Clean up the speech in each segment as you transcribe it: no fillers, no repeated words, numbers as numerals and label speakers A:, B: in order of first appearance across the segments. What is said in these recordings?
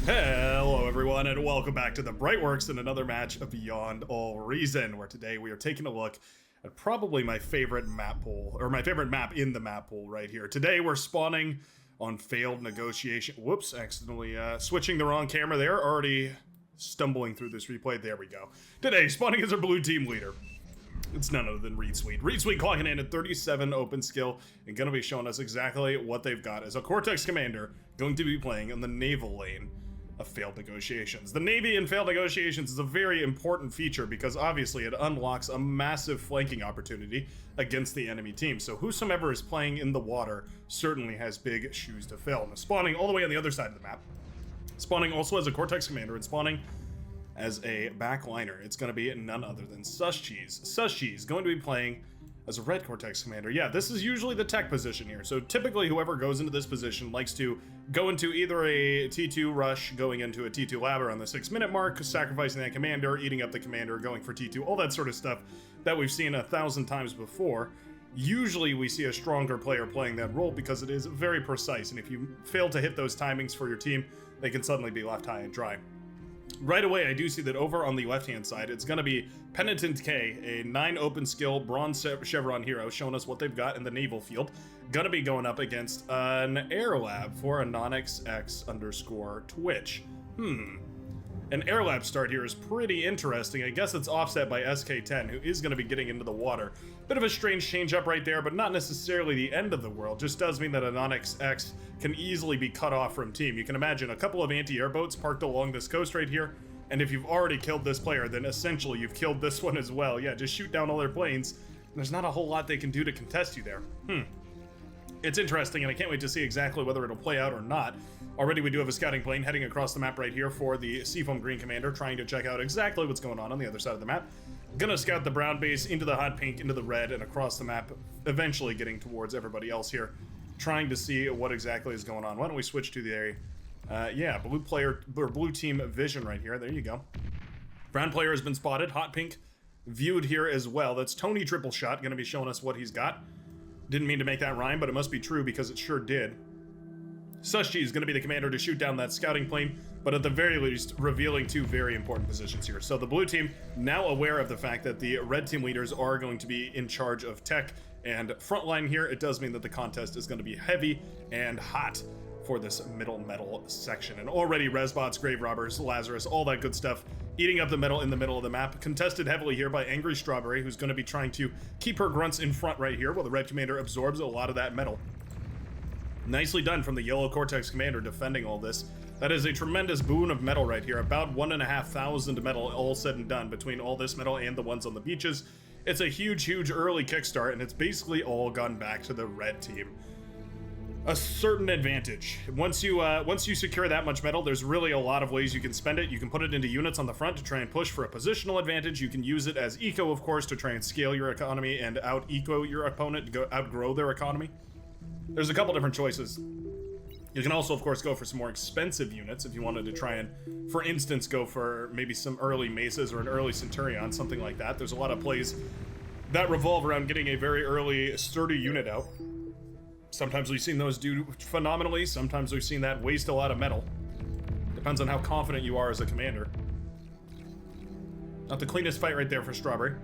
A: Hello everyone and welcome back to the Brightworks and another match of Beyond All Reason, where today we are taking a look at probably my favorite map pool, or my favorite map in the map pool right here. Today we're spawning on failed negotiation. Whoops, accidentally switching the wrong camera there, already stumbling through this replay. There we go. Today, spawning as our blue team leader. It's none other than Reed Sweet. Reed Sweet clocking in at 37 open skill and going to be showing us exactly what they've got as a Cortex commander going to be playing in the naval lane of failed negotiations. The Navy in failed negotiations is a very important feature because obviously it unlocks a massive flanking opportunity against the enemy team. So whosoever is playing in the water certainly has big shoes to fill. Now, spawning all the way on the other side of the map, spawning also as a Cortex commander and spawning as a backliner, it's going to be none other than Sus Cheese. Sus Cheese going to be playing as a red Cortex commander. Yeah, this is usually the tech position here. So typically whoever goes into this position likes to go into either a T2 rush, going into a T2 lab around the 6-minute mark, sacrificing that commander, eating up the commander, going for T2, all that sort of stuff that we've seen 1,000 times before. Usually we see a stronger player playing that role because it is very precise, and if you fail to hit those timings for your team, they can suddenly be left high and dry. Right away, I do see that over on the left-hand side, it's going to be Penitent K, a 9 open skill bronze chevron hero, showing us what they've got in the naval field. Going to be going up against an air lab for AnonyxX_Twitch. An air lab start here is pretty interesting. I guess it's offset by SK10, who is going to be getting into the water. Bit of a strange change up right there, but not necessarily the end of the world. Just does mean that AnonyxX can easily be cut off from team. You can imagine a couple of anti-air boats parked along this coast right here, and if you've already killed this player, then essentially you've killed this one as well. Yeah, just shoot down all their planes, and there's not a whole lot they can do to contest you there. It's interesting, and I can't wait to see exactly whether it'll play out or not. Already we do have a scouting plane heading across the map right here for the Seafoam Green Commander, trying to check out exactly what's going on the other side of the map. Gonna scout the brown base into the hot pink, into the red, and across the map, eventually getting towards everybody else here, trying to see what exactly is going on. Why don't we switch to the area? Yeah, blue player, or blue team vision right here. There you go. Brown player has been spotted. Hot pink viewed here as well. That's Tony Triple Shot, gonna be showing us what he's got. Didn't mean to make that rhyme, but it must be true because it sure did. Sushi is going to be the commander to shoot down that scouting plane, but at the very least, revealing two very important positions here. So the blue team, now aware of the fact that the red team leaders are going to be in charge of tech and frontline here, it does mean that the contest is going to be heavy and hot for this middle metal section. And already Resbots, Grave Robbers, Lazarus, all that good stuff, eating up the metal in the middle of the map. Contested heavily here by Angry Strawberry, who's going to be trying to keep her grunts in front right here, while the red commander absorbs a lot of that metal. Nicely done from the yellow Cortex commander defending all this. That is a tremendous boon of metal right here. About 1,500 metal all said and done between all this metal and the ones on the beaches. It's a huge early kickstart, and it's basically all gone back to the red team. A certain advantage. Once you secure that much metal, there's really a lot of ways you can spend it. You can put it into units on the front to try and push for a positional advantage. You can use it as eco, of course, to try and scale your economy and out-eco your opponent, to outgrow their economy. There's a couple different choices. You can also, of course, go for some more expensive units if you wanted to try and, for instance, go for maybe some early Mesas or an early Centurion, something like that. There's a lot of plays that revolve around getting a very early, sturdy unit out. Sometimes we've seen those do phenomenally, sometimes we've seen that waste a lot of metal. Depends on how confident you are as a commander. Not the cleanest fight right there for Strawberry.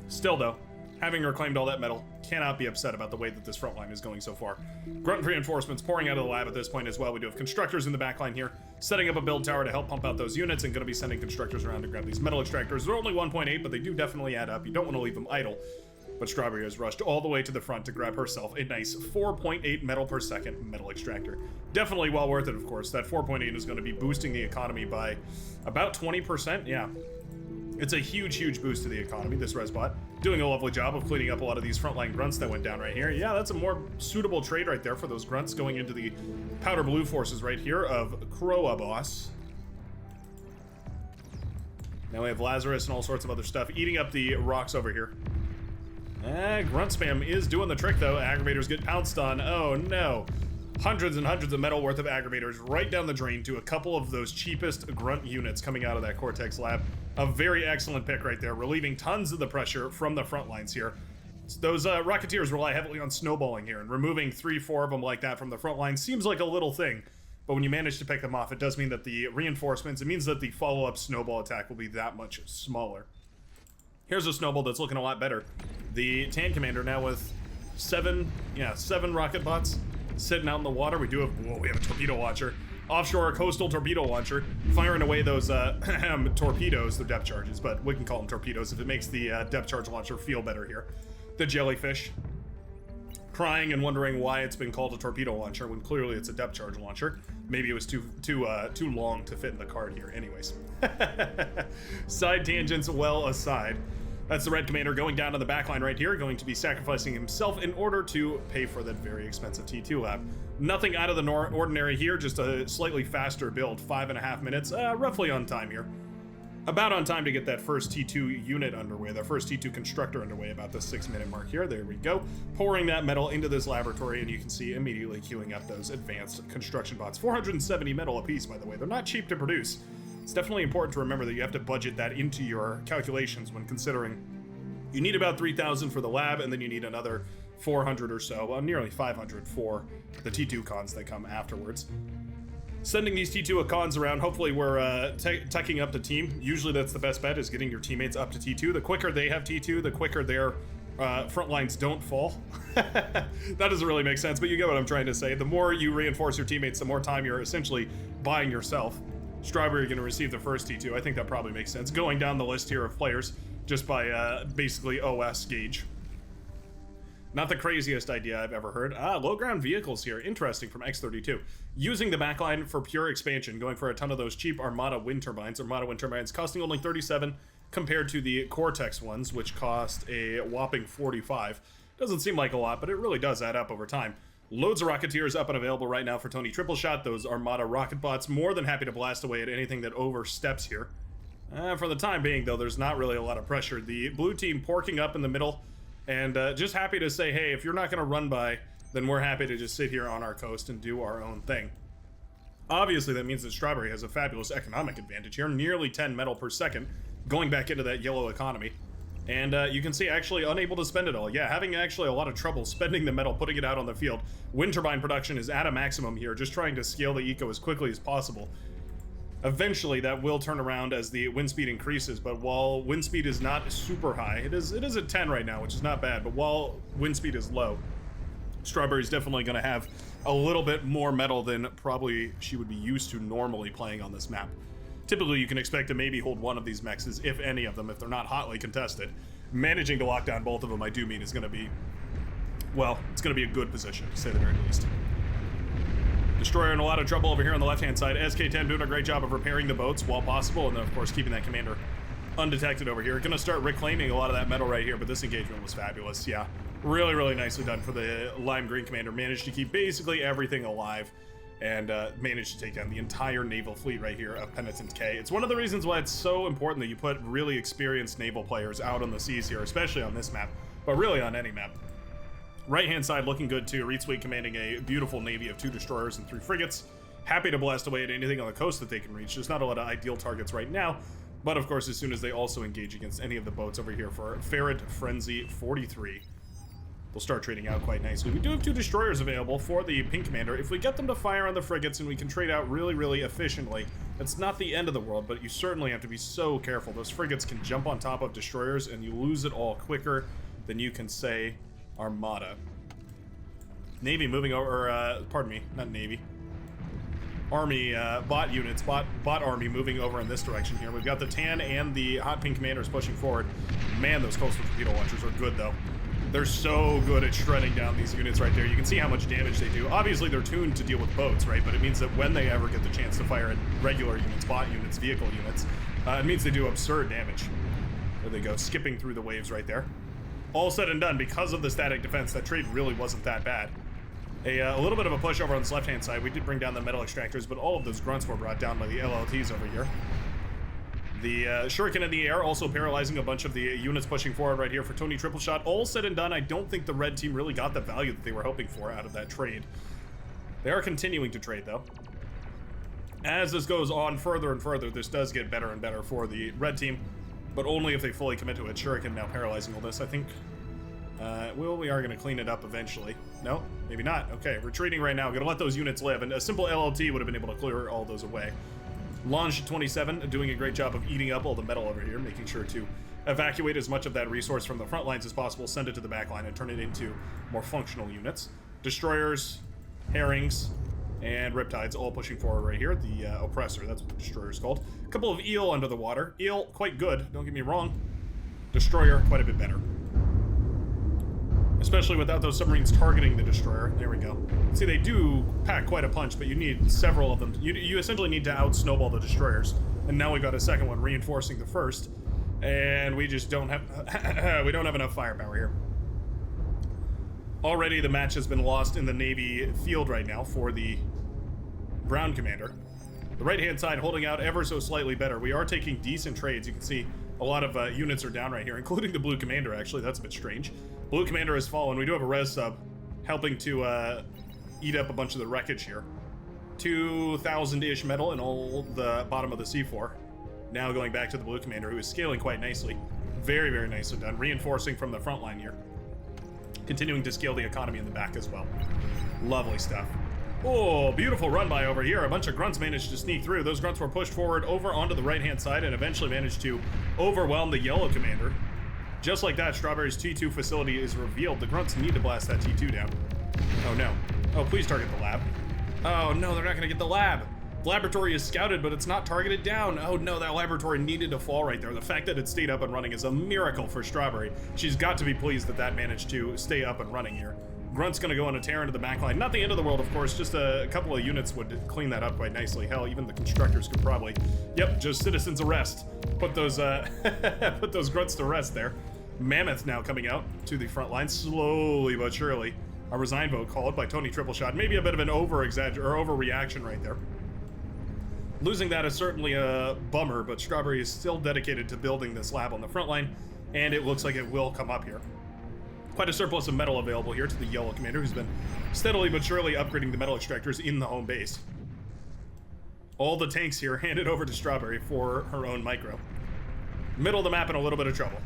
A: Still though, having reclaimed all that metal, cannot be upset about the way that this front line is going so far. Grunt reinforcements pouring out of the lab at this point as well. We do have constructors in the back line here, setting up a build tower to help pump out those units, and going to be sending constructors around to grab these metal extractors. They're only 1.8, but they do definitely add up. You don't want to leave them idle. But Strawberry has rushed all the way to the front to grab herself a nice 4.8 metal per second metal extractor. Definitely well worth it, of course. That 4.8 is going to be boosting the economy by about 20%. Yeah. It's a huge boost to the economy, this Resbot. Doing a lovely job of cleaning up a lot of these frontline grunts that went down right here. Yeah, that's a more suitable trade right there for those grunts going into the powder blue forces right here of Croa Boss. Now we have Lazarus and all sorts of other stuff eating up the rocks over here. Grunt spam is doing the trick though. Aggravators get pounced on. Oh no. Hundreds and hundreds of metal worth of aggravators right down the drain to a couple of those cheapest grunt units coming out of that Cortex lab. A very excellent pick right there, relieving tons of the pressure from the front lines here. Those Rocketeers rely heavily on snowballing here, and removing 3-4 of them like that from the front line seems like a little thing, but when you manage to pick them off, it does mean that the reinforcements, it means that the follow-up snowball attack will be that much smaller. Here's a snowball that's looking a lot better. The Tan Commander now with 7 rocket bots sitting out in the water. We have a torpedo launcher. Offshore coastal torpedo launcher, firing away those torpedoes, they're depth charges, but we can call them torpedoes if it makes the depth charge launcher feel better here. The jellyfish, crying and wondering why it's been called a torpedo launcher when clearly it's a depth charge launcher. Maybe it was too long to fit in the card here. Anyways, side tangents well aside. That's the Red Commander going down to the backline right here, going to be sacrificing himself in order to pay for that very expensive T2 lab. Nothing out of the ordinary here, just a slightly faster build, 5.5 minutes, roughly on time here. About on time to get that first T2 unit underway, that first T2 constructor underway, about the 6-minute mark here. There we go. Pouring that metal into this laboratory, and you can see immediately queuing up those advanced construction bots. 470 metal apiece, by the way. They're not cheap to produce. It's definitely important to remember that you have to budget that into your calculations when considering you need about 3,000 for the lab, and then you need another 400 or so, well, nearly 500 for the T2 cons that come afterwards. Sending these T2 cons around, hopefully we're teching up the team. Usually that's the best bet, is getting your teammates up to T2. The quicker they have T2, the quicker their front lines don't fall. That doesn't really make sense, but you get what I'm trying to say. The more you reinforce your teammates, the more time you're essentially buying yourself. Strawberry going to receive the first T2. I think that probably makes sense. Going down the list here of players just by basically OS gauge. Not the craziest idea I've ever heard. Low ground vehicles here. Interesting from X32. Using the backline for pure expansion, going for a ton of those cheap Armada wind turbines. Armada wind turbines costing only 37 compared to the Cortex ones, which cost a whopping 45. Doesn't seem like a lot, but it really does add up over time. Loads of Rocketeers up and available right now for Tony Tripleshot. Those Armada rocket bots, more than happy to blast away at anything that oversteps here. For the time being, though, there's not really a lot of pressure. The blue team porking up in the middle, and just happy to say, hey, if you're not going to run by, then we're happy to just sit here on our coast and do our own thing. Obviously, that means that Strawberry has a fabulous economic advantage here, nearly 10 metal per second, going back into that yellow economy. And you can see actually unable to spend it all. Yeah, having actually a lot of trouble spending the metal, putting it out on the field. Wind turbine production is at a maximum here, just trying to scale the eco as quickly as possible. Eventually, that will turn around as the wind speed increases, but while wind speed is not super high, it is at 10 right now, which is not bad, but while wind speed is low, Strawberry's definitely going to have a little bit more metal than probably she would be used to normally playing on this map. Typically, you can expect to maybe hold one of these mexes, if any of them, if they're not hotly contested. Managing to lock down both of them, I do mean, is going to be, well, it's going to be a good position, to say the very least. Destroyer in a lot of trouble over here on the left-hand side. SK10 doing a great job of repairing the boats while possible, and then, of course, keeping that commander undetected over here. Going to start reclaiming a lot of that metal right here, but this engagement was fabulous. Yeah, really, really nicely done for the lime green commander. Managed to keep basically everything alive, and managed to take down the entire naval fleet right here of Penitent K. It's one of the reasons why it's so important that you put really experienced naval players out on the seas here, especially on this map, but really on any map. Right-hand side looking good too. Reed Sweet commanding a beautiful navy of 2 destroyers and 3 frigates. Happy to blast away at anything on the coast that they can reach. There's not a lot of ideal targets right now, but of course as soon as they also engage against any of the boats over here for Ferret Frenzy 43, they'll start trading out quite nicely. We do have 2 destroyers available for the pink commander. If we get them to fire on the frigates and we can trade out really, really efficiently, that's not the end of the world, but you certainly have to be so careful. Those frigates can jump on top of destroyers and you lose it all quicker than you can say Armada. Navy moving over, pardon me, not Navy. Army, bot units, bot army moving over in this direction here. We've got the tan and the hot pink commanders pushing forward. Man, those coastal torpedo launchers are good though. They're so good at shredding down these units right there. You can see how much damage they do. Obviously they're tuned to deal with boats, right? But it means that when they ever get the chance to fire at regular units, bot units, vehicle units, it means they do absurd damage. There they go, skipping through the waves right there. All said and done, because of the static defense, that trade really wasn't that bad. A little bit of a push over on this left-hand side. We did bring down the metal extractors, but all of those grunts were brought down by the LLTs over here. The Shuriken in the air also paralyzing a bunch of the units pushing forward right here for Tony Tripleshot. All said and done, I don't think the red team really got the value that they were hoping for out of that trade. They are continuing to trade, though. As this goes on further and further, this does get better and better for the red team, but only if they fully commit to it. Shuriken now paralyzing all this. I think we are going to clean it up eventually. No, maybe not. Okay, retreating right now. Gonna let those units live, and a simple LLT would have been able to clear all those away. Launch 27, doing a great job of eating up all the metal over here, making sure to evacuate as much of that resource from the front lines as possible, send it to the back line, and turn it into more functional units. Destroyers, herrings, and riptides all pushing forward right here. The oppressor, that's what the destroyer is called. A couple of eel under the water. Eel, quite good, don't get me wrong. Destroyer, quite a bit better. Especially without those submarines targeting the destroyer. There we go. See, they do pack quite a punch, but you need several of them. You essentially need to out-snowball the destroyers. And now we've got a second one reinforcing the first. And we just don't have... we don't have enough firepower here. Already the match has been lost in the Navy field right now for the ground commander. The right-hand side holding out ever so slightly better. We are taking decent trades. You can see a lot of units are down right here, including the blue commander, actually. That's a bit strange. Blue commander has fallen. We do have a res sub helping to eat up a bunch of the wreckage here. 2,000-ish metal in all the bottom of the C4. Now going back to the blue commander, who is scaling quite nicely. Very, very nicely done. Reinforcing from the front line here. Continuing to scale the economy in the back as well. Lovely stuff. Oh, beautiful run by over here. A bunch of grunts managed to sneak through. Those grunts were pushed forward over onto the right-hand side and eventually managed to overwhelm the yellow commander. Just like that, Strawberry's T2 facility is revealed. The grunts need to blast that T2 down. Oh no. Oh, please target the lab. Oh no, they're not gonna get the lab. The laboratory is scouted, but it's not targeted down. Oh no, that laboratory needed to fall right there. The fact that it stayed up and running is a miracle for Strawberry. She's got to be pleased that that managed to stay up and running here. Grunt's gonna go on a tear into the backline. Not the end of the world, of course. Just a couple of units would clean that up quite nicely. Hell, even the constructors could probably... Yep, just citizens arrest. Put those put those grunts to rest there. Mammoth now coming out to the front line, slowly but surely. A resign vote called by Tony Tripleshot. Maybe a bit of an overreaction right there. Losing that is certainly a bummer, but Strawberry is still dedicated to building this lab on the front line, and it looks like it will come up here. Quite a surplus of metal available here to the yellow commander, who's been steadily but surely upgrading the metal extractors in the home base. All the tanks here handed over to Strawberry for her own micro. Middle of the map in a little bit of trouble.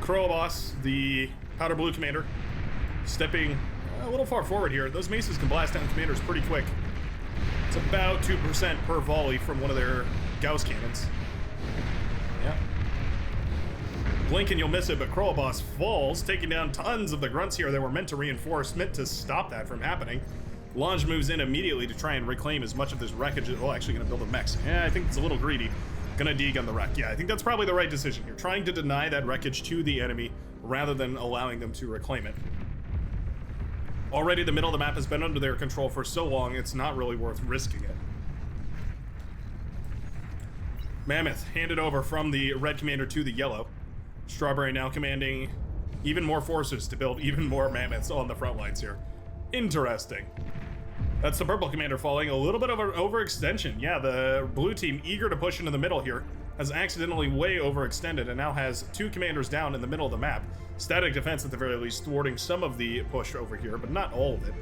A: Crow Boss, the powder blue commander, stepping a little far forward here. Those maces can blast down commanders pretty quick. It's about 2% per volley from one of their Gauss cannons. Yeah. Blink and you'll miss it, but Crow Boss falls, taking down tons of the grunts here that were meant to reinforce, meant to stop that from happening. Lange moves in immediately to try and reclaim as much of this wreckage. Oh, actually gonna build a mech. Yeah, I think it's a little greedy. Gonna degun the wreck. Yeah, I think that's probably the right decision here. Trying to deny that wreckage to the enemy rather than allowing them to reclaim it. Already the middle of the map has been under their control for so long, it's not really worth risking it. Mammoth handed over from the red commander to the yellow. Strawberry now commanding even more forces to build even more mammoths on the front lines here. Interesting. That's the purple commander falling. A little bit of an overextension. Yeah, the blue team, eager to push into the middle here, has accidentally way overextended and now has two commanders down in the middle of the map. Static defense at the very least, thwarting some of the push over here, but not all of it.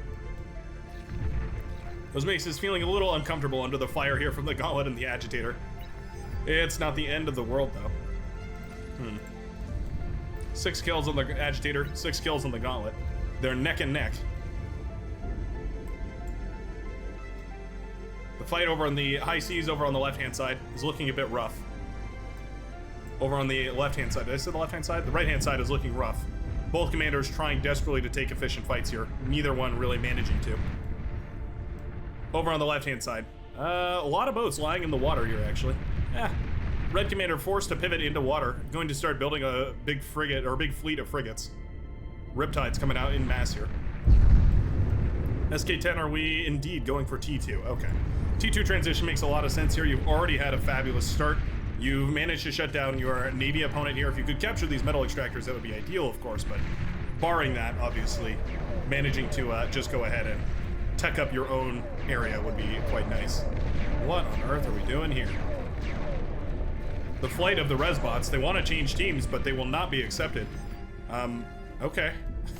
A: Those maces feeling a little uncomfortable under the fire here from the gauntlet and the agitator. It's not the end of the world, though. 6 kills on the agitator, 6 kills on the gauntlet. They're neck and neck. The fight over on the high seas over on the left-hand side is looking a bit rough. Over on the left-hand side, did I say the left-hand side? The right-hand side is looking rough. Both commanders trying desperately to take efficient fights here. Neither one really managing to. Over on the left-hand side. A lot of boats lying in the water here, actually. Red commander forced to pivot into water. Going to start building a big frigate, or a big fleet of frigates. Riptides coming out in mass here. SK10, are we indeed going for T2? Okay. T2 transition makes a lot of sense here. You've already had a fabulous start. You've managed to shut down your Navy opponent here. If you could capture these metal extractors, that would be ideal, of course, but barring that, obviously, managing to just go ahead and tech up your own area would be quite nice. What on earth are we doing here? The flight of the Resbots, they want to change teams, but they will not be accepted. Okay.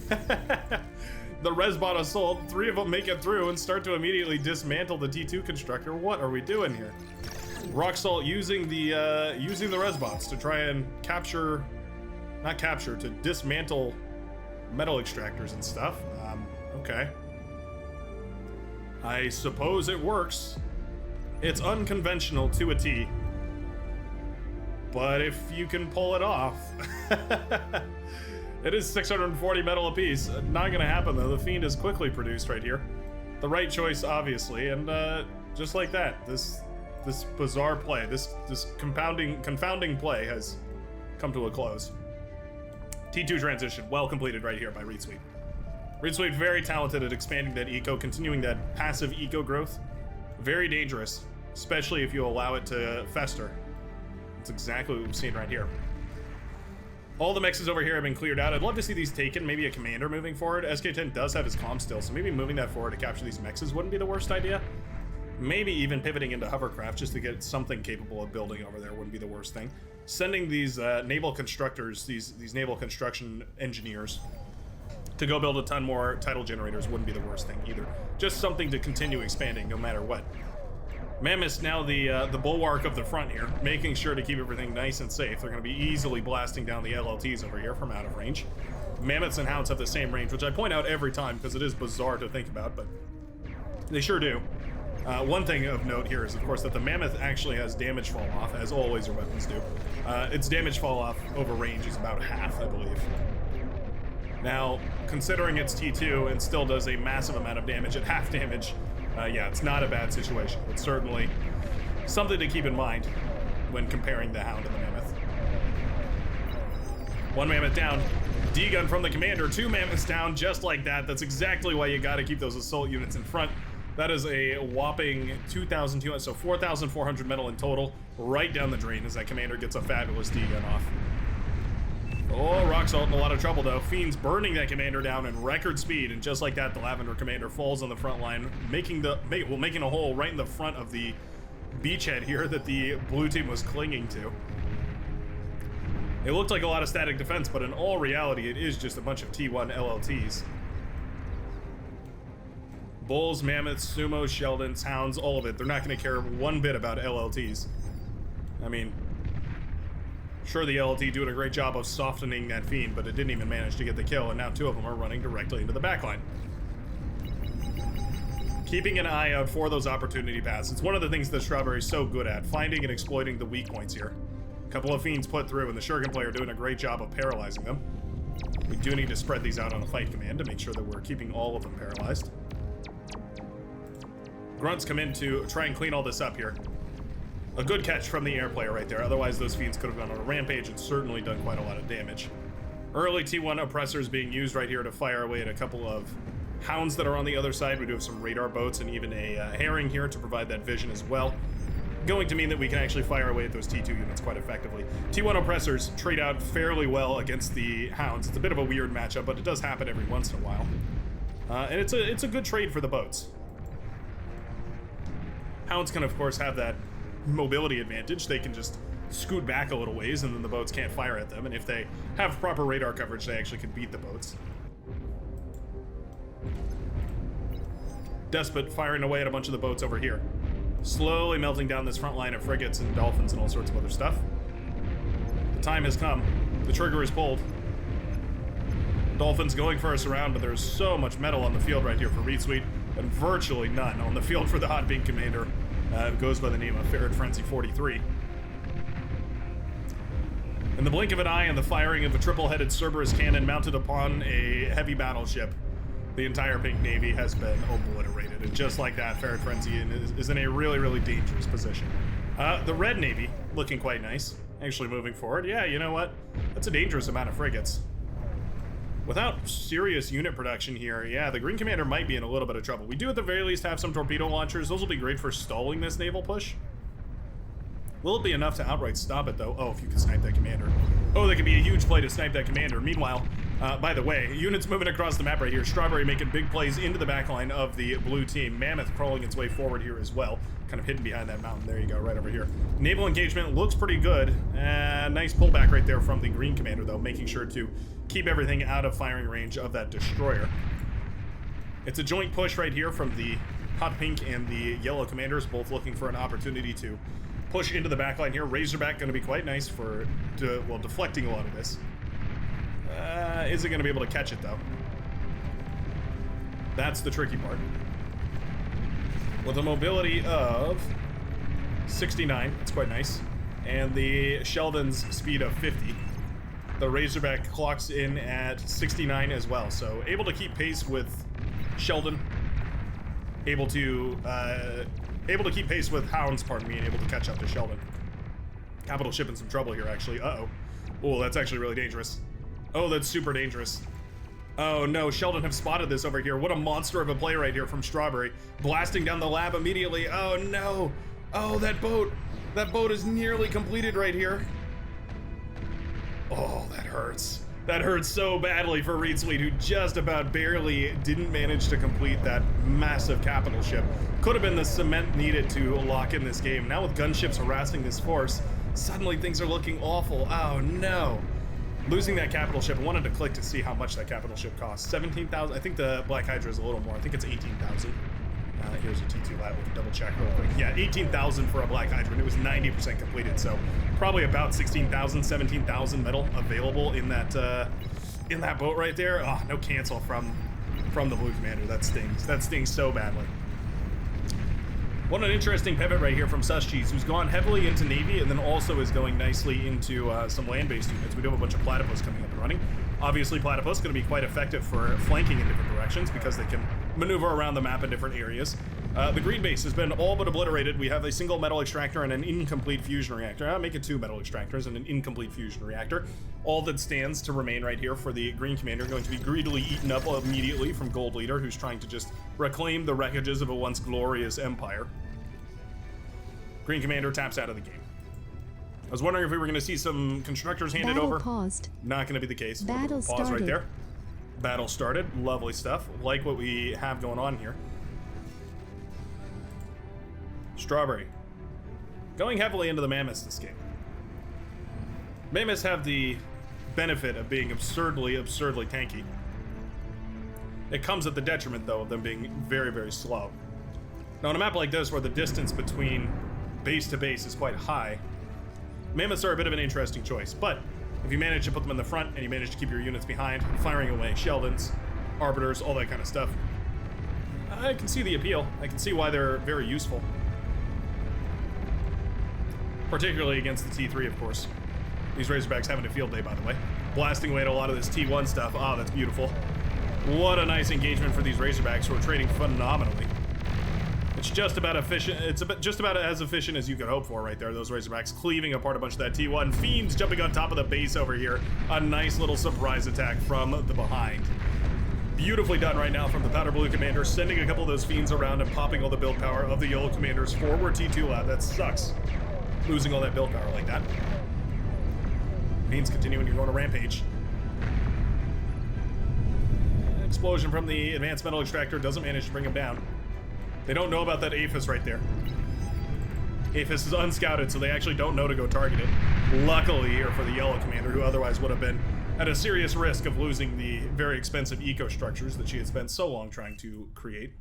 A: The Resbot assault, 3 of them make it through and start to immediately dismantle the T2 constructor. What are we doing here? Rock Salt using the Resbots to try and to dismantle metal extractors and stuff. Okay. I suppose it works. It's unconventional to a T. But if you can pull it off... It is 640 metal apiece. Not gonna happen though. The Fiend is quickly produced right here. The right choice, obviously, and just like that, this bizarre play, this confounding play has come to a close. T2 transition, well completed right here by ReadSuite. ReadSuite very talented at expanding that eco, continuing that passive eco growth. Very dangerous, especially if you allow it to fester. That's exactly what we've seen right here. All the mexes over here have been cleared out. I'd love to see these taken, maybe a commander moving forward. SK10 does have his comm still, so maybe moving that forward to capture these mexes wouldn't be the worst idea. Maybe even pivoting into hovercraft just to get something capable of building over there wouldn't be the worst thing. Sending these naval constructors, these naval construction engineers, to go build a ton more tidal generators wouldn't be the worst thing either. Just something to continue expanding no matter what. Mammoth's now the bulwark of the front here, making sure to keep everything nice and safe. They're going to be easily blasting down the LLTs over here from out of range. Mammoths and Hounds have the same range, which I point out every time because it is bizarre to think about, but they sure do. One thing of note here is, of course, that the Mammoth actually has damage fall off, as all laser weapons do. Its damage fall off over range is about half, I believe. Now, considering it's T2 and still does a massive amount of damage at half damage, yeah, it's not a bad situation. It's certainly something to keep in mind when comparing the Hound and the Mammoth. One Mammoth down. D-gun from the commander. Two Mammoths down just like that. That's exactly why you gotta keep those assault units in front. That is a whopping 2,200, so 4,400 metal in total, right down the drain as that commander gets a fabulous D-gun off. Oh, Rock Salt in a lot of trouble though. Fiend's burning that commander down in record speed, and just like that, the Lavender commander falls on the front line, making a hole right in the front of the beachhead here that the blue team was clinging to. It looked like a lot of static defense, but in all reality, it is just a bunch of T1 LLTs. Bulls, Mammoths, Sumos, Sheldons, Hounds, all of it. They're not going to care one bit about LLTs. I mean, sure, the LLT doing a great job of softening that Fiend, but it didn't even manage to get the kill, and now two of them are running directly into the backline. Keeping an eye out for those opportunity paths. It's one of the things that Strawberry's so good at, finding and exploiting the weak points here. A couple of Fiends put through, and the Shuriken player doing a great job of paralyzing them. We do need to spread these out on a fight command to make sure that we're keeping all of them paralyzed. Grunts come in to try and clean all this up here. A good catch from the air player right there, otherwise those Fiends could have gone on a rampage and certainly done quite a lot of damage. Early T1 oppressors being used right here to fire away at a couple of Hounds that are on the other side. We do have some radar boats and even a Herring here to provide that vision as well. Going to mean that we can actually fire away at those T2 units quite effectively. T1 oppressors trade out fairly well against the Hounds. It's a bit of a weird matchup, but it does happen every once in a while. And it's a good trade for the boats. Hounds can, of course, have that mobility advantage. They can just scoot back a little ways, and then the boats can't fire at them. And if they have proper radar coverage, they actually can beat the boats. Despot firing away at a bunch of the boats over here. Slowly melting down this front line of frigates and dolphins and all sorts of other stuff. The time has come. The trigger is pulled. Dolphins going for a surround, but there's so much metal on the field right here for ReadSuite, and virtually none on the field for the Hot Pink commander. It goes by the name of Ferret Frenzy 43. In the blink of an eye and the firing of a triple-headed Cerberus cannon mounted upon a heavy battleship, the entire Pink Navy has been obliterated. And just like that, Ferret Frenzy is in a really, really dangerous position. The Red Navy, looking quite nice. Actually moving forward. Yeah, you know what? That's a dangerous amount of frigates. Without serious unit production here, yeah, the Green Commander might be in a little bit of trouble. We do at the very least have some torpedo launchers. Those will be great for stalling this naval push. Will it be enough to outright stop it, though? Oh, if you can snipe that commander. Oh, that could be a huge play to snipe that commander. Meanwhile, by the way, units moving across the map right here. Strawberry making big plays into the backline of the blue team. Mammoth crawling its way forward here as well. Kind of hidden behind that mountain. There you go, right over here. Naval engagement looks pretty good. Nice pullback right there from the Green Commander, though, making sure to keep everything out of firing range of that destroyer. It's a joint push right here from the Hot Pink and the Yellow Commanders, both looking for an opportunity to push into the backline here. Razorback going to be quite nice for, deflecting a lot of this. Is it going to be able to catch it, though? That's the tricky part. With a mobility of 69, it's quite nice, and the Sheldon's speed of 50, the Razorback clocks in at 69 as well, so able to keep pace with Sheldon, able to keep pace with Hounds, pardon me, and able to catch up to Sheldon. Capital ship in some trouble here, actually. Uh-oh. Oh, that's actually really dangerous. Oh, that's super dangerous. Oh no, Sheldon have spotted this over here. What a monster of a play right here from Strawberry. Blasting down the lab immediately. Oh no. Oh, that boat. That boat is nearly completed right here. Oh, that hurts. That hurts so badly for Reed Sweet, who just about barely didn't manage to complete that massive capital ship. Could have been the cement needed to lock in this game. Now with gunships harassing this force, suddenly things are looking awful. Oh no. Losing that capital ship, I wanted to click to see how much that capital ship costs. 17,000, I think the Black Hydra is a little more. I think it's 18,000. Here's a T2 lab, we can double check real quick. Yeah, 18,000 for a Black Hydra, and it was 90% completed, so probably about 16,000, 17,000 metal available in that boat right there. Oh, no cancel from the Blue Commander. That stings. That stings so badly. What an interesting pivot right here from Sus Cheese, who's gone heavily into Navy and then also is going nicely into some land-based units. We do have a bunch of Platypus coming up and running. Obviously, Platypus going to be quite effective for flanking in different directions because they can maneuver around the map in different areas. The green base has been all but obliterated. We have a single metal extractor and an incomplete fusion reactor. I'll make it 2 metal extractors and an incomplete fusion reactor. All that stands to remain right here for the green commander, going to be greedily eaten up immediately from Gold Leader, who's trying to just reclaim the wreckages of a once glorious empire. Green commander taps out of the game. I was wondering if we were going to see some constructors handed over.
B: Paused.
A: Not going to be the case.
B: Battle
A: Pause
B: started.
A: right there. Battle started. Lovely stuff. Like what we have going on here. Strawberry. Going heavily into the mammoths this game. Mammoths have the benefit of being absurdly tanky. It comes at the detriment, though, of them being very, very slow. Now, on a map like this, where the distance between base to base is quite high, mammoths are a bit of an interesting choice, but if you manage to put them in the front and you manage to keep your units behind, firing away Sheldons, Arbiters, all that kind of stuff, I can see the appeal. I can see why they're very useful. Particularly against the T3, of course. These Razorbacks having a field day, by the way. Blasting away at a lot of this T1 stuff. Oh, that's beautiful. What a nice engagement for these Razorbacks who are trading phenomenally. It's just about efficient. It's just about as efficient as you could hope for right there. Those Razorbacks cleaving apart a bunch of that T1. Fiends jumping on top of the base over here. A nice little surprise attack from the behind. Beautifully done right now from the Powder Blue Commander, sending a couple of those Fiends around and popping all the build power of the Yellow Commander's forward T2 lab. That sucks. Losing all that build power like that. Fiends continuing to go on a rampage. Explosion from the Advanced Metal Extractor doesn't manage to bring him down. They don't know about that Aphis right there. Aphis is unscouted, so they actually don't know to go target it. Luckily here for the Yellow Commander, who otherwise would have been at a serious risk of losing the very expensive eco structures that she had spent so long trying to create.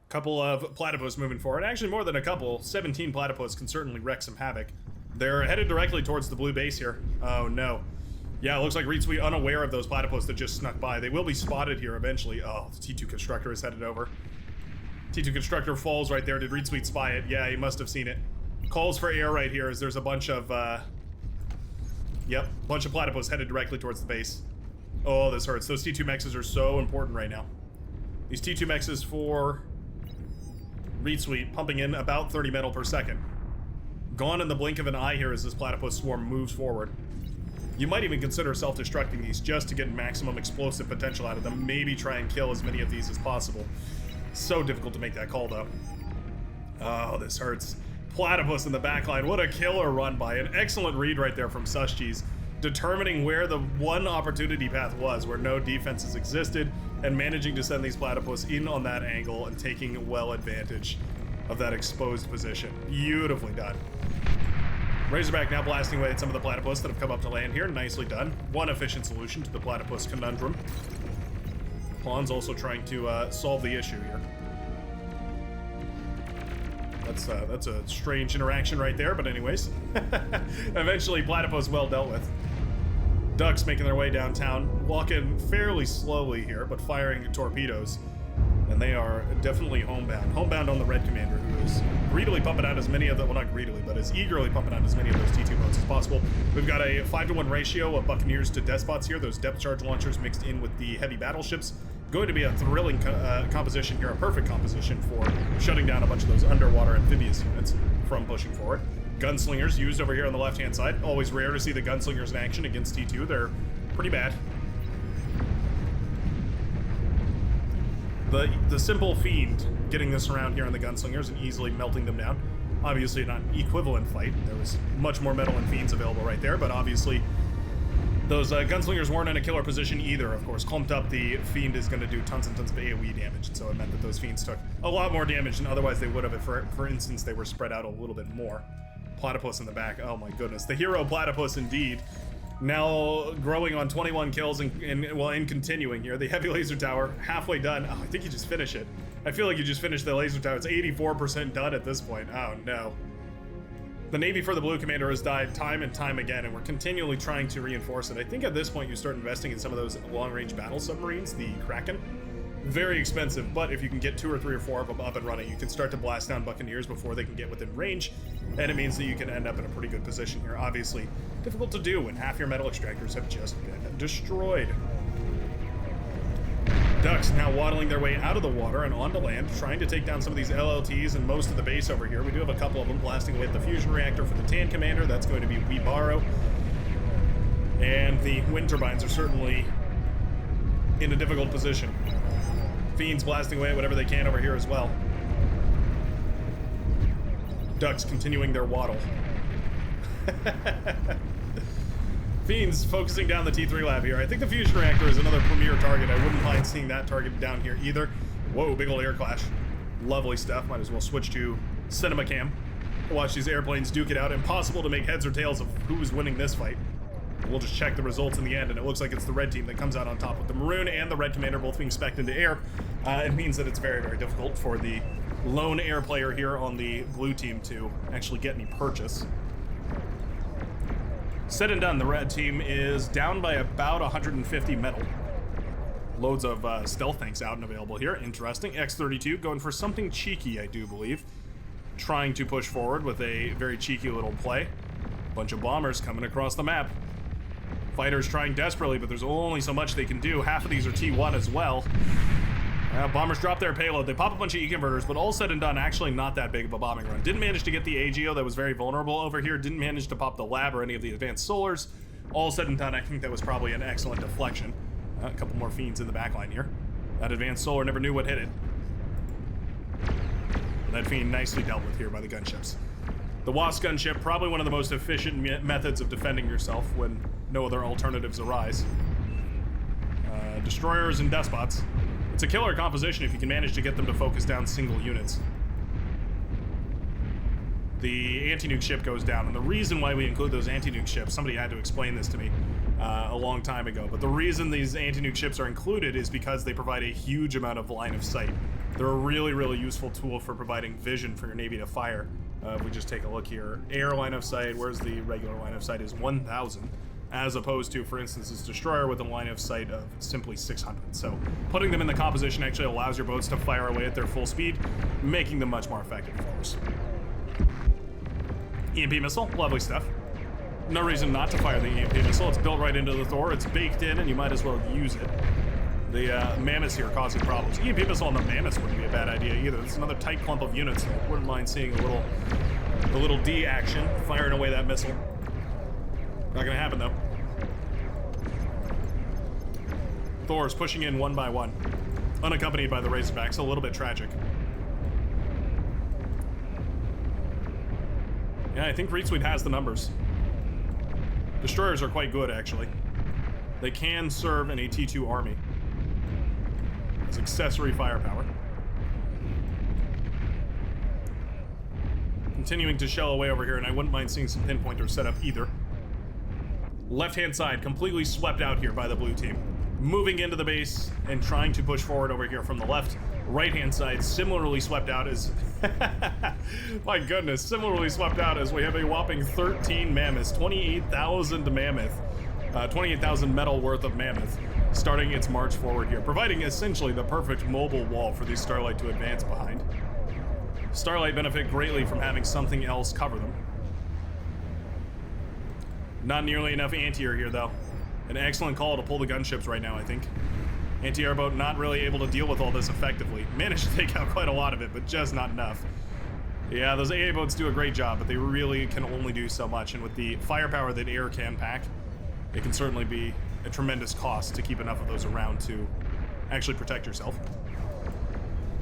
A: Couple of Platypus moving forward. Actually, more than a couple. 17 Platypus can certainly wreak some havoc. They're headed directly towards the blue base here. Oh no. Yeah, it looks like Reed Sweet unaware of those Platypus that just snuck by. They will be spotted here eventually. Oh, the T2 Constructor is headed over. T2 Constructor falls right there. Did Reed Sweet spy it? Yeah, he must have seen it. Calls for air right here as there's a bunch of, bunch of Platypus headed directly towards the base. Oh, this hurts. Those T2 mexes are so important right now. These T2 mexes for Reed Sweet pumping in about 30 metal per second. Gone in the blink of an eye here as this Platypus swarm moves forward. You might even consider self-destructing these just to get maximum explosive potential out of them. Maybe try and kill as many of these as possible. So difficult to make that call, though. Oh, this hurts. Platypus in the backline. What a killer run by. An excellent read right there from Sus Cheese, determining where the one opportunity path was, where no defenses existed, and managing to send these Platypus in on that angle and taking well advantage of that exposed position. Beautifully done. Razorback now blasting away at some of the Platypus that have come up to land here. Nicely done. One efficient solution to the Platypus conundrum. Pawn's also trying to solve the issue here. That's a strange interaction right there, but anyways. Eventually, Platypus well dealt with. Ducks making their way downtown, walking fairly slowly here, but firing torpedoes. And they are definitely homebound. Homebound on the Red Commander, who is greedily pumping out as many of the, well, not greedily, but is eagerly pumping out as many of those T2 boats as possible. We've got a 5-to-1 ratio of Buccaneers to Despots here, those depth charge launchers mixed in with the heavy battleships. Going to be a thrilling composition here, a perfect composition for shutting down a bunch of those underwater amphibious units from pushing forward. Gunslingers used over here on the left-hand side. Always rare to see the gunslingers in action against T2. They're pretty bad. The simple Fiend getting this around here on the gunslingers and easily melting them down. Obviously not an equivalent fight. There was much more metal and Fiends available right there, but obviously those gunslingers weren't in a killer position either, of course. Clumped up, the Fiend is going to do tons and tons of AoE damage, and so it meant that those Fiends took a lot more damage than otherwise they would have if, for instance, they were spread out a little bit more. Platypus in the back, oh my goodness. The hero Platypus indeed. Now growing on 21 kills and continuing here. The heavy laser tower, halfway done. Oh, I think you just finish it. I feel like you just finished the laser tower. It's 84% done at this point. Oh no. The Navy for the Blue Commander has died time and time again, and we're continually trying to reinforce it. I think at this point you start investing in some of those long-range battle submarines, the Kraken. Very expensive, but if you can get 2 or 3 or 4 of them up and running, you can start to blast down Buccaneers before they can get within range, and it means that you can end up in a pretty good position here. Obviously, difficult to do when half your metal extractors have just been destroyed. Ducks now waddling their way out of the water and onto land, trying to take down some of these LLTs and most of the base over here. We do have a couple of them blasting away at the fusion reactor for the Tan Commander. That's going to be Weebaro. And the wind turbines are certainly in a difficult position. Fiends blasting away at whatever they can over here as well. Ducks continuing their waddle. Fiends focusing down the T3 lab here. I think the fusion reactor is another premier target. I wouldn't mind seeing that target down here either. Whoa, big old air clash. Lovely stuff. Might as well switch to cinema cam. Watch these airplanes duke it out. Impossible to make heads or tails of who's winning this fight. We'll just check the results in the end, and it looks like it's the red team that comes out on top with the Maroon and the Red Commander both being spec'd into air. It means that it's very, very difficult for the lone air player here on the blue team to actually get any purchase. Said and done, the red team is down by about 150 metal. Loads of stealth tanks out and available here. Interesting. X-32 going for something cheeky, I do believe. Trying to push forward with a very cheeky little play. Bunch of bombers coming across the map. Fighters trying desperately, but there's only so much they can do. Half of these are T1 as well. Bombers drop their payload. They pop a bunch of E-converters, but all said and done, actually not that big of a bombing run. Didn't manage to get the AGO that was very vulnerable over here. Didn't manage to pop the lab or any of the advanced solars. All said and done, I think that was probably an excellent deflection. A couple more Fiends in the backline here. That advanced solar never knew what hit it. That Fiend nicely dealt with here by the gunships. The Wasp gunship, probably one of the most efficient methods of defending yourself when no other alternatives arise. Destroyers and Despots. It's a killer composition if you can manage to get them to focus down single units. The anti-nuke ship goes down, and the reason why we include those anti-nuke ships, somebody had to explain this to me a long time ago, but the reason these anti-nuke ships are included is because they provide a huge amount of line of sight. They're a really, really useful tool for providing vision for your Navy to fire. If we just take a look here, air line of sight, where's the regular line of sight, is 1,000, as opposed to, for instance, this destroyer with a line of sight of simply 600. So putting them in the composition actually allows your boats to fire away at their full speed, making them much more effective, of course. EMP missile, lovely stuff. No reason not to fire the EMP missile. It's built right into the Thor, it's baked in, and you might as well use it. The mammoths here causing problems. EMP missile on the mammoths wouldn't be a bad idea either. It's another tight clump of units. I wouldn't mind seeing a little D action, firing away that missile. Not gonna happen though. Thor's pushing in one by one, unaccompanied by the Razorbacks. A little bit tragic. Yeah, I think Reetsweet has the numbers. Destroyers are quite good, actually. They can serve in a T2 army as accessory firepower. Continuing to shell away over here, and I wouldn't mind seeing some pinpointers set up either. Left-hand side completely swept out here by the blue team. moving into the base and trying to push forward over here from the left. Right-hand side similarly swept out as... my goodness, similarly swept out as we have a whopping 13 mammoths, 28,000 mammoth, 28,000 metal worth of mammoth starting its march forward here, providing essentially the perfect mobile wall for these Starlight to advance behind. Starlight benefit greatly from having something else cover them. Not nearly enough anti-air here, though. An excellent call to pull the gunships right now, I think. Anti-air boat not really able to deal with all this effectively. Managed to take out quite a lot of it, but just not enough. Yeah, those AA boats do a great job, but they really can only do so much, and with the firepower that air can pack, it can certainly be a tremendous cost to keep enough of those around to actually protect yourself.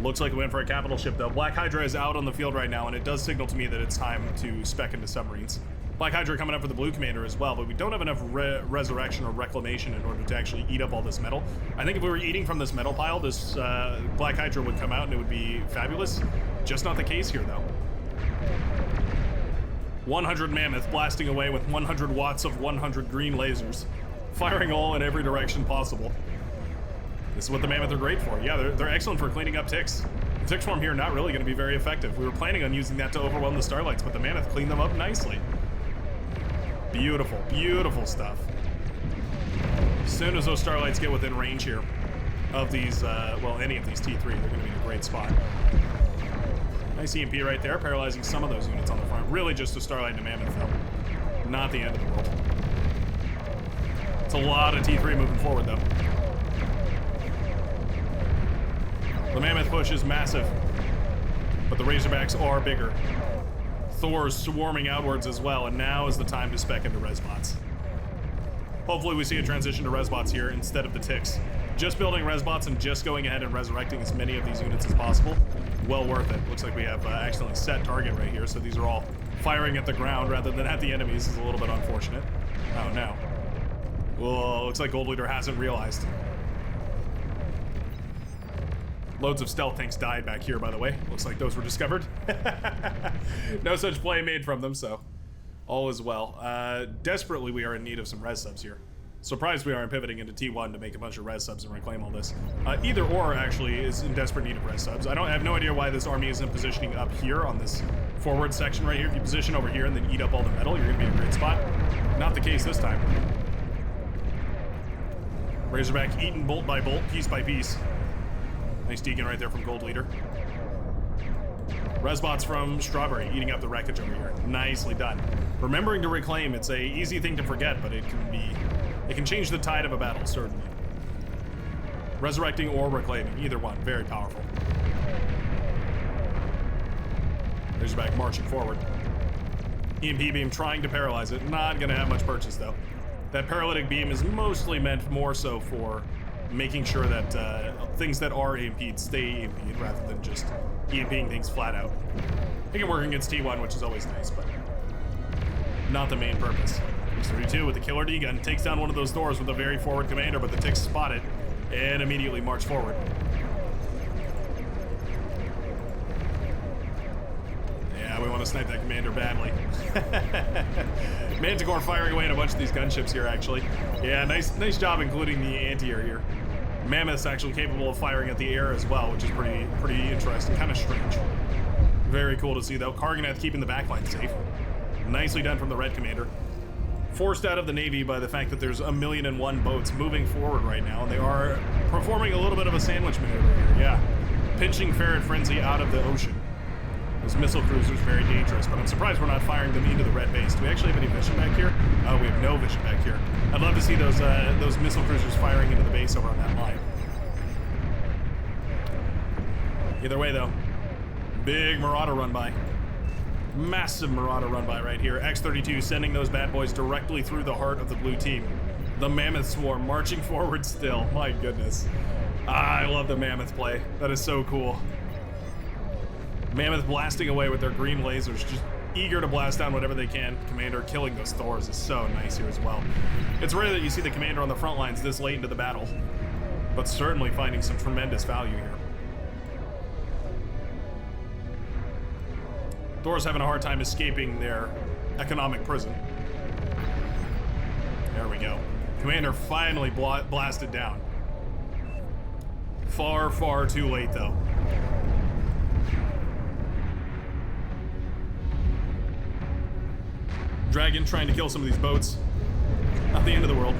A: Looks like we went for a capital ship, though. Black Hydra is out on the field right now, and it does signal to me that it's time to spec into submarines. Black Hydra coming up for the blue commander as well, but we don't have enough resurrection or reclamation in order to actually eat up all this metal. I think if we were eating from this metal pile, this Black Hydra would come out and it would be fabulous. Just not the case here, though. 100 mammoth blasting away with 100 watts of 100 green lasers, firing all in every direction possible. This is what the mammoth are great for. Yeah, they're excellent for cleaning up ticks. The tick swarm here not really going to be very effective. We were planning on using that to overwhelm the Starlights, but the mammoth cleaned them up nicely. Beautiful, beautiful stuff. As soon as those Starlights get within range here of these, well, any of these T3, they're going to be in a great spot. Nice EMP right there, paralyzing some of those units on the front. Really just a Starlight and a mammoth, though. Not the end of the world. It's a lot of T3 moving forward, though. The mammoth push is massive, but the Razorbacks are bigger. Thor's swarming outwards as well, and now is the time to spec into resbots. Hopefully we see a transition to resbots here instead of the ticks. Just building resbots and just going ahead and resurrecting as many of these units as possible, well worth it. Looks like we have accidentally set target right here, so these are all firing at the ground rather than at the enemies. This is a little bit unfortunate. Oh no. Whoa, looks like Gold Leader hasn't realized. Loads of stealth tanks died back here, by the way. Looks like those were discovered. No such play made from them, so all is well. Desperately, we are in need of some res subs here. Surprised we aren't pivoting into T1 to make a bunch of res subs and reclaim all this. Either or, actually, is in desperate need of res subs. I have no idea why this army isn't positioning up here on this forward section right here. If you position over here and then eat up all the metal, you're going to be in a great spot. Not the case this time. Razorback eaten bolt by bolt, piece by piece. Nice Deacon right there from Gold Leader. Resbots from Strawberry eating up the wreckage over here. Nicely done. Remembering to reclaim, it's a easy thing to forget, but it can change the tide of a battle, certainly. Resurrecting or reclaiming, either one, very powerful. Razorback marching forward. EMP beam trying to paralyze it. Not gonna have much purchase though. That paralytic beam is mostly meant more so for making sure that things that are EMP'd stay EMP'd rather than just EMPing things flat out. It can work against T1, which is always nice, but not the main purpose. X-32 with the killer D-gun takes down one of those Thors with a very forward commander, but the ticks spot it and immediately march forward. Yeah, we want to snipe that commander badly. Manticore firing away at a bunch of these gunships here, actually. Yeah, nice job including the anti-air here. Mammoth's actually capable of firing at the air as well, which is pretty interesting, kind of strange. Very cool to see, though. Karganeth keeping the backline safe. Nicely done from the red commander. Forced out of the Navy by the fact that there's 1,000,001 boats moving forward right now, and they are performing a little bit of a sandwich maneuver here, yeah. Pinching Ferret Frenzy out of the ocean. Those missile cruisers very dangerous, but I'm surprised we're not firing them into the red base. Do we actually have any vision back here? Oh, we have no vision back here. I'd love to see those missile cruisers firing into the base over on that line. Either way, though, big Marauder run by. Massive Marauder run by right here. X-32 sending those bad boys directly through the heart of the blue team. The Mammoth Swarm marching forward still. My goodness. I love the Mammoth play. That is so cool. Mammoth blasting away with their green lasers, just eager to blast down whatever they can. Commander killing those Thors is so nice here as well. It's rare that you see the commander on the front lines this late into the battle, but certainly finding some tremendous value here. Thor's having a hard time escaping their economic prison. There we go. Commander finally blasted down. Far, far too late, though. Dragon trying to kill some of these boats. Not the end of the world.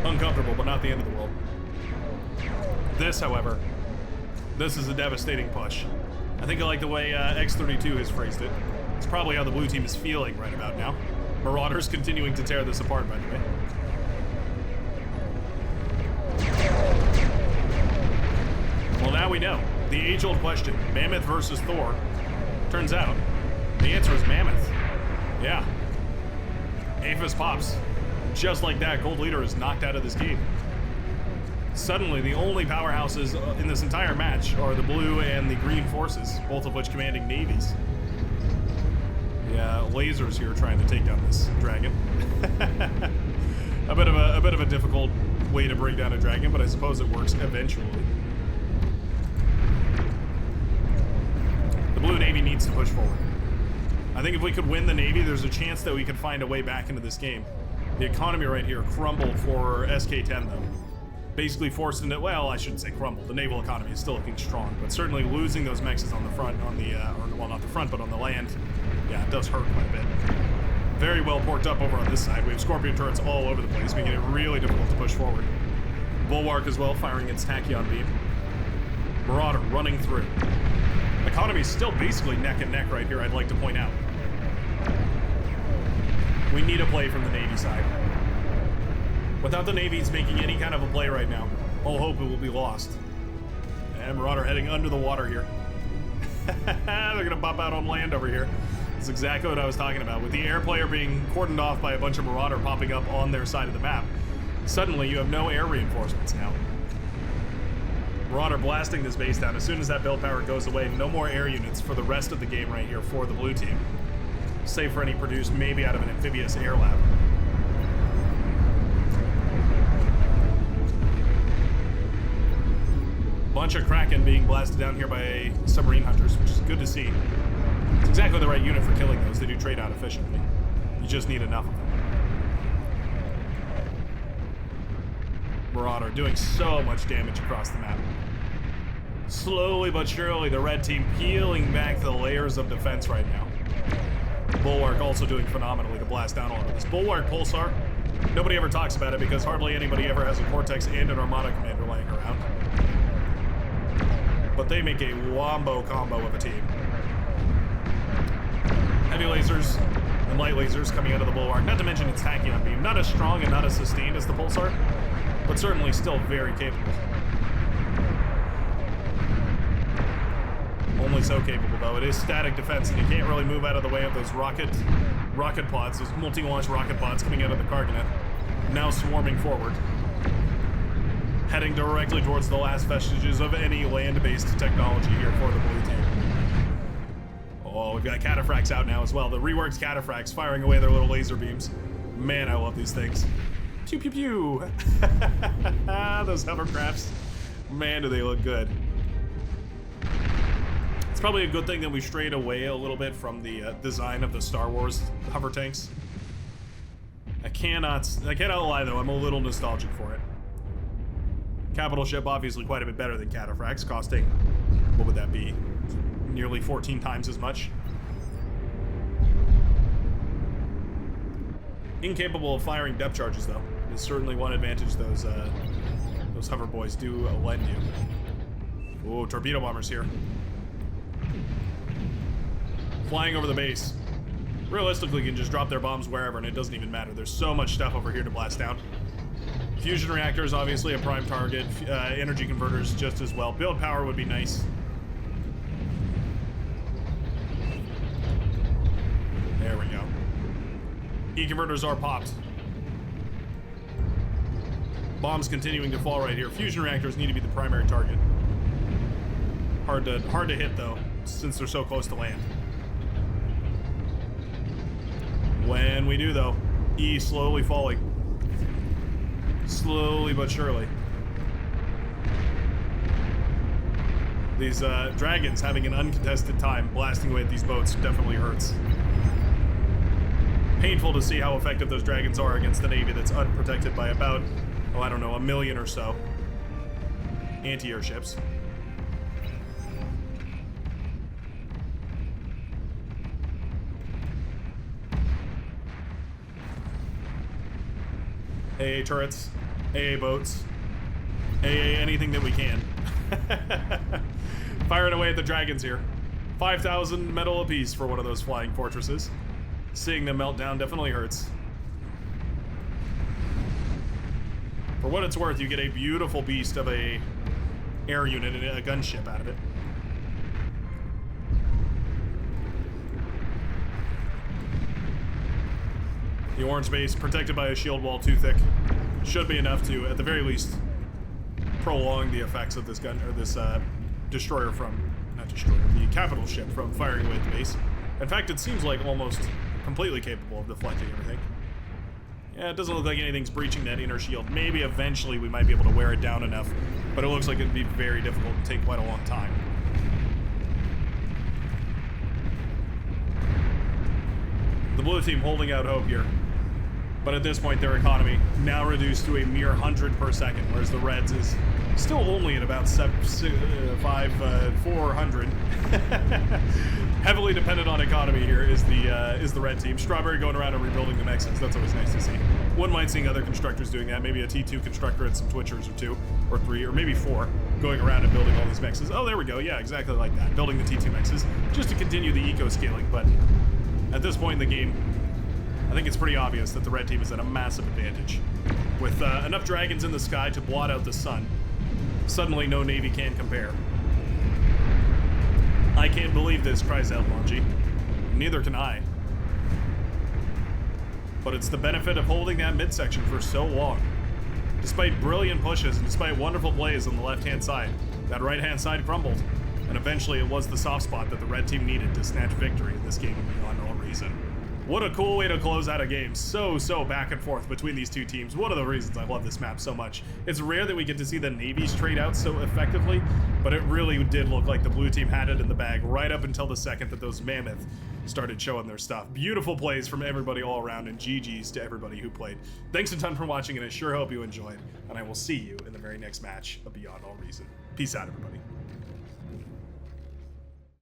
A: Uncomfortable, but not the end of the world. This, however, this is a devastating push. I think I like the way X32 has phrased it. It's probably how the blue team is feeling right about now. Marauders continuing to tear this apart, by the way. Well, now we know. The age-old question, Mammoth versus Thor. Turns out, the answer is Mammoth. Yeah. Aphis pops. Just like that, Gold Leader is knocked out of this game. Suddenly, the only powerhouses in this entire match are the blue and the green forces, both of which commanding navies. Yeah, lasers here trying to take down this dragon. a bit of a difficult way to bring down a dragon, but I suppose it works eventually. The blue navy needs to push forward. I think if we could win the navy, there's a chance that we could find a way back into this game. The economy right here crumbled for SK10 though. Basically forced into, well, I shouldn't say crumbled. The naval economy is still looking strong, but certainly losing those mexes on the front, on the, well, not the front, but on the land, yeah, it does hurt quite a bit. Very well porked up over on this side. We have Scorpion turrets all over the place, making it really difficult to push forward. Bulwark as well, firing its tachyon beam. Marauder running through. Economy is still basically neck and neck right here, I'd like to point out. We need a play from the Navy side. Without the Navy's making any kind of a play right now, all hope it will be lost. And Marauder heading under the water here. They're gonna pop out on land over here. That's exactly what I was talking about. With the air player being cordoned off by a bunch of Marauder popping up on their side of the map, suddenly you have no air reinforcements now. Marauder blasting this base down. As soon as that build power goes away, no more air units for the rest of the game right here for the blue team. Save for any produced maybe out of an amphibious air lab. Bunch of Kraken being blasted down here by submarine hunters, which is good to see. It's exactly the right unit for killing those. They do trade out efficiently. You just need enough of them. Marauder doing so much damage across the map. Slowly but surely, the red team peeling back the layers of defense right now. Bulwark also doing phenomenally to blast down all of this. Bulwark Pulsar, nobody ever talks about it because hardly anybody ever has a Cortex and an Armada commander laying around. But they make a wombo combo of a team. Heavy lasers and light lasers coming out of the Bulwark, not to mention its tachyon beam. Not as strong and not as sustained as the Pulsar, but certainly still very capable. Only so capable, though. It is static defense, and you can't really move out of the way of those rocket pods, those multi-launch rocket pods coming out of the Carganet, now swarming forward. Heading directly towards the last vestiges of any land-based technology here for the blue team. Oh, we've got cataphracts out now as well. The reworked cataphracts firing away their little laser beams. Man, I love these things. Pew pew pew! Those hovercrafts. Man, do they look good. It's probably a good thing that we strayed away a little bit from the design of the Star Wars hover tanks. I cannot lie though, I'm a little nostalgic for it. Capital ship obviously quite a bit better than cataphracts, costing, what would that be? Nearly 14 times as much. Incapable of firing depth charges though. Is certainly one advantage those hover boys do lend you. Ooh, torpedo bombers here. Flying over the base. Realistically, you can just drop their bombs wherever and it doesn't even matter. There's so much stuff over here to blast down. Fusion reactors, obviously a prime target. Energy converters just as well. Build power would be nice. There we go. E-converters are popped. Bombs continuing to fall right here. Fusion reactors need to be the primary target. Hard to hit though, since they're so close to land. When we do though, E slowly falling. Slowly but surely. These dragons having an uncontested time blasting away at these boats definitely hurts. Painful to see how effective those dragons are against the Navy that's unprotected by about oh, I don't know, 1 million or so anti-airships. AA turrets, AA boats, AA anything that we can. Firing away at the dragons here. 5,000 metal apiece for one of those flying fortresses. Seeing them melt down definitely hurts. For what it's worth, you get a beautiful beast of a air unit and a gunship out of it. The orange base, protected by a shield wall too thick, should be enough to, at the very least, prolong the effects of this gun, or this destroyer from, not destroyer, the capital ship from firing away at the base. In fact, it seems like almost completely capable of deflecting everything. Yeah, it doesn't look like anything's breaching that inner shield. Maybe eventually we might be able to wear it down enough, but it looks like it'd be very difficult and take quite a long time. The blue team holding out hope here. But at this point, their economy now reduced to a mere 100 per second, whereas the Reds is still only at about 400. Heavily dependent on economy here is the red team. Strawberry going around and rebuilding the mexes. That's always nice to see. Wouldn't mind seeing other constructors doing that. Maybe a T2 constructor and some Twitchers or 2 or 3 or maybe 4 going around and building all these mexes. Oh, there we go. Yeah, exactly like that. Building the T2 mexes just to continue the eco scaling. But at this point in the game, I think it's pretty obvious that the red team is at a massive advantage. With enough dragons in the sky to blot out the sun, suddenly no navy can compare. I can't believe this, cries out Longy. Neither can I. But it's the benefit of holding that midsection for so long. Despite brilliant pushes and despite wonderful plays on the left-hand side, that right-hand side crumbled. And eventually it was the soft spot that the red team needed to snatch victory in this game beyond all reason. What a cool way to close out a game. So back and forth between these two teams. One of the reasons I love this map so much. It's rare that we get to see the navies trade out so effectively, but it really did look like the blue team had it in the bag right up until the second that those mammoth started showing their stuff. Beautiful plays from everybody all around, and GG's to everybody who played. Thanks a ton for watching, and I sure hope you enjoyed, and I will see you in the very next match of Beyond All Reason. Peace out, everybody.